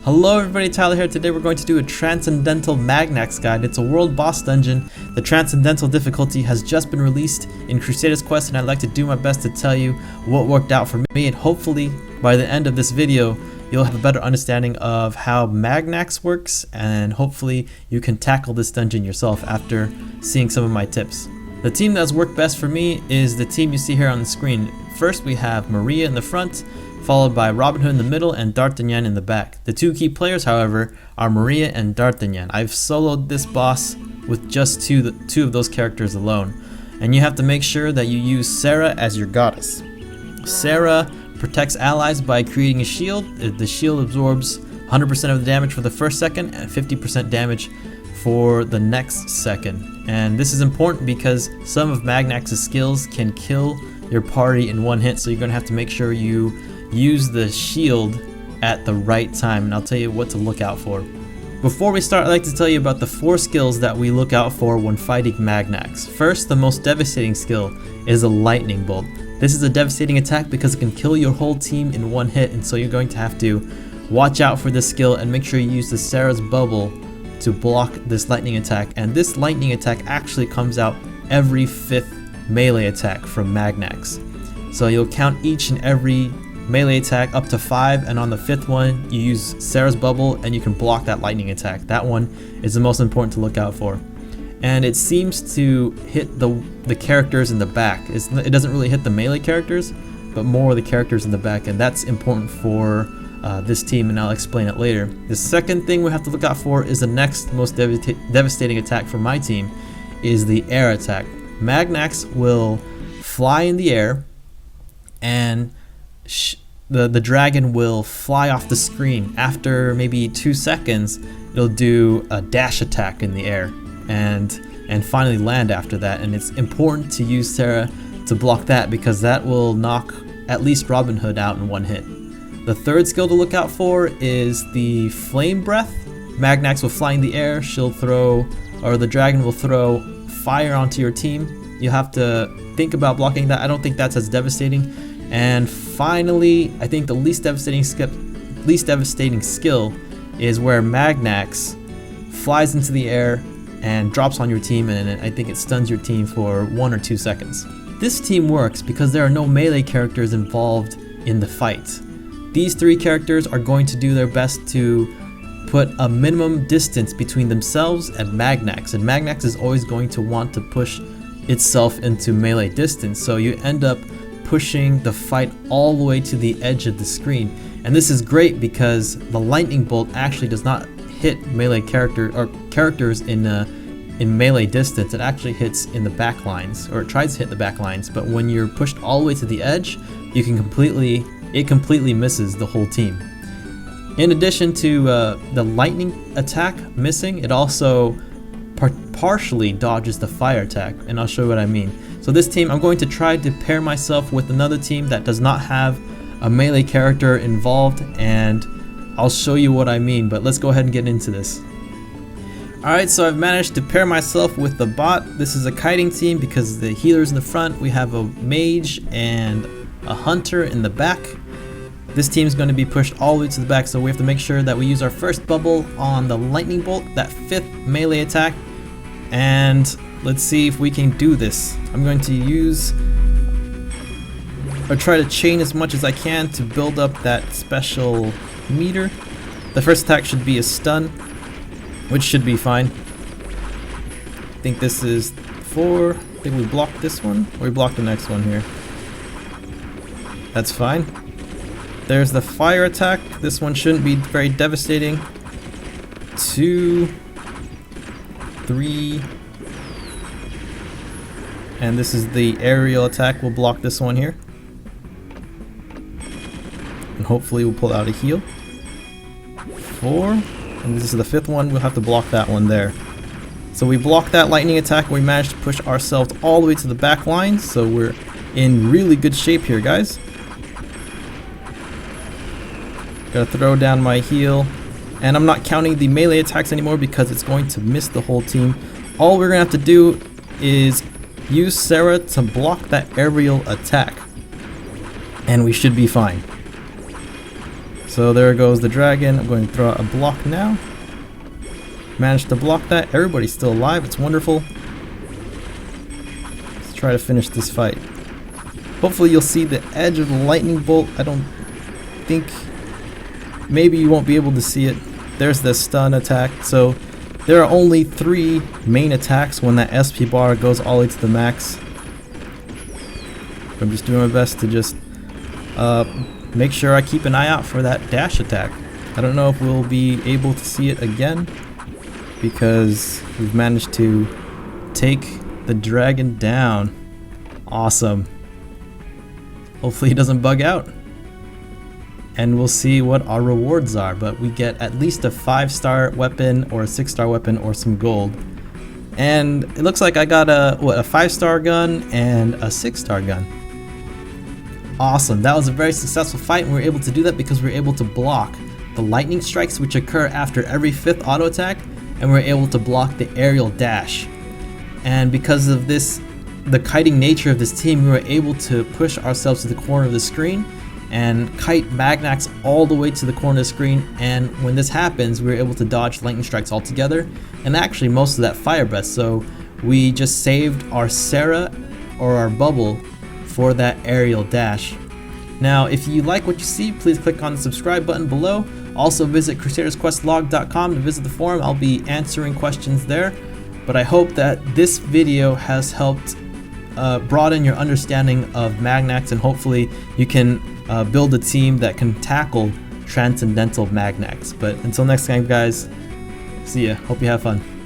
Hello everybody, Tyler here. Today we're going to do a Transcendental Magnax guide. It's a world boss dungeon. The Transcendental difficulty has just been released in Crusaders quest, and I'd like to do my best to tell you what worked out for me, and hopefully by the end of this video you'll have a better understanding of how Magnax works, and hopefully you can tackle this dungeon yourself after seeing some of my tips. The team that's worked best for me is the team you see here on the screen. First we have Maria in the front, followed by Robin Hood in the middle and D'Artagnan in the back. The two key players, however, are Maria and D'Artagnan. I've soloed this boss with just two of those characters alone. And you have to make sure that you use Sarah as your goddess. Sarah protects allies by creating a shield. The shield absorbs 100% of the damage for the first second and 50% damage for the next second. And this is important because some of Magnax's skills can kill your party in one hit, so you're going to have to make sure you use the shield at the right time, and I'll tell you what to look out for. Before we start, I'd like to tell you about the 4 skills that we look out for when fighting Magnax. First, the most devastating skill is a lightning bolt. This is a devastating attack because it can kill your whole team in one hit, and so you're going to have to watch out for this skill and make sure you use the Sarah's bubble to block this lightning attack. And this lightning attack actually comes out every 5th melee attack from Magnax. So you'll count each and every melee attack up to 5, and on the 5th one you use Sarah's bubble and you can block that lightning attack. That one is the most important to look out for. And it seems to hit the characters in the back. It doesn't really hit the melee characters, but more the characters in the back, and that's important for this team, and I'll explain it later. The second thing we have to look out for is the next most devastating attack for my team is the air attack. Magnax will fly in the air, and the dragon will fly off the screen. After maybe 2 seconds, it'll do a dash attack in the air and finally land after that. And it's important to use Sarah to block that because that will knock at least Robin Hood out in one hit. The third skill to look out for is the flame breath. Magnax will fly in the air. The dragon will throw fire onto your team. You have to think about blocking that. I don't think that's as devastating. And finally, I think the least devastating skill is where Magnax flies into the air and drops on your team, and I think it stuns your team for 1 or 2 seconds. This team works because there are no melee characters involved in the fight. These 3 characters are going to do their best to put a minimum distance between themselves and Magnax, and Magnax is always going to want to push itself into melee distance, so you end up pushing the fight all the way to the edge of the screen. And this is great because the lightning bolt actually does not hit melee characters in melee distance. It actually hits in the back lines, or it tries to hit the back lines, but when you're pushed all the way to the edge, it completely misses the whole team. In addition to the lightning attack missing, it also partially dodges the fire attack, and I'll show you what I mean. So this team, I'm going to try to pair myself with another team that does not have a melee character involved, and I'll show you what I mean, but let's go ahead and get into this. Alright, so I've managed to pair myself with the bot. This is a kiting team because the healer's in the front. We have a mage and a hunter in the back. This team is going to be pushed all the way to the back, so we have to make sure that we use our first bubble on the lightning bolt, that 5th melee attack, and let's see if we can do this. I'm going to try to chain as much as I can to build up that special meter. The first attack should be a stun, which should be fine. I think this is 4. I think we blocked this one, or we blocked the next one here. That's fine. There's the fire attack. This one shouldn't be very devastating. 2, 3, and this is the aerial attack. We'll block this one here, and hopefully we'll pull out a heal. 4, and this is the 5th one. We'll have to block that one there. So we blocked that lightning attack, and we managed to push ourselves all the way to the back line, so we're in really good shape here, guys. Gotta throw down my heal, and I'm not counting the melee attacks anymore because it's going to miss the whole team. All we're gonna have to do is use Sarah to block that aerial attack, and we should be fine. So there goes the dragon. I'm going to throw out a block now. Managed to block that. Everybody's still alive. It's wonderful. Let's try to finish this fight. Hopefully you'll see the edge of the lightning bolt. I don't think... Maybe you won't be able to see it. There's the stun attack. So there are only 3 main attacks when that SP bar goes all the way to the max. I'm just doing my best to just make sure I keep an eye out for that dash attack. I don't know if we'll be able to see it again because we've managed to take the dragon down. Awesome. Hopefully he doesn't bug out. And we'll see what our rewards are, but we get at least a 5-star weapon or a 6-star weapon or some gold. And it looks like I got a 5-star gun and a 6-star gun. Awesome, that was a very successful fight, and we were able to do that because we were able to block the lightning strikes, which occur after every 5th auto attack, and we were able to block the aerial dash. And because of this, the kiting nature of this team, we were able to push ourselves to the corner of the screen and kite Magnax all the way to the corner of the screen, and when this happens we were able to dodge lightning strikes altogether and actually most of that fire breath, so we just saved our Sarah or our bubble for that aerial dash. Now if you like what you see, please click on the subscribe button below. Also visit crusadersquestlog.com to visit the forum. I'll be answering questions there, but I hope that this video has helped broaden your understanding of Magnax, and hopefully you can build a team that can tackle Transcendental Magnax. But until next time guys, see ya. Hope you have fun.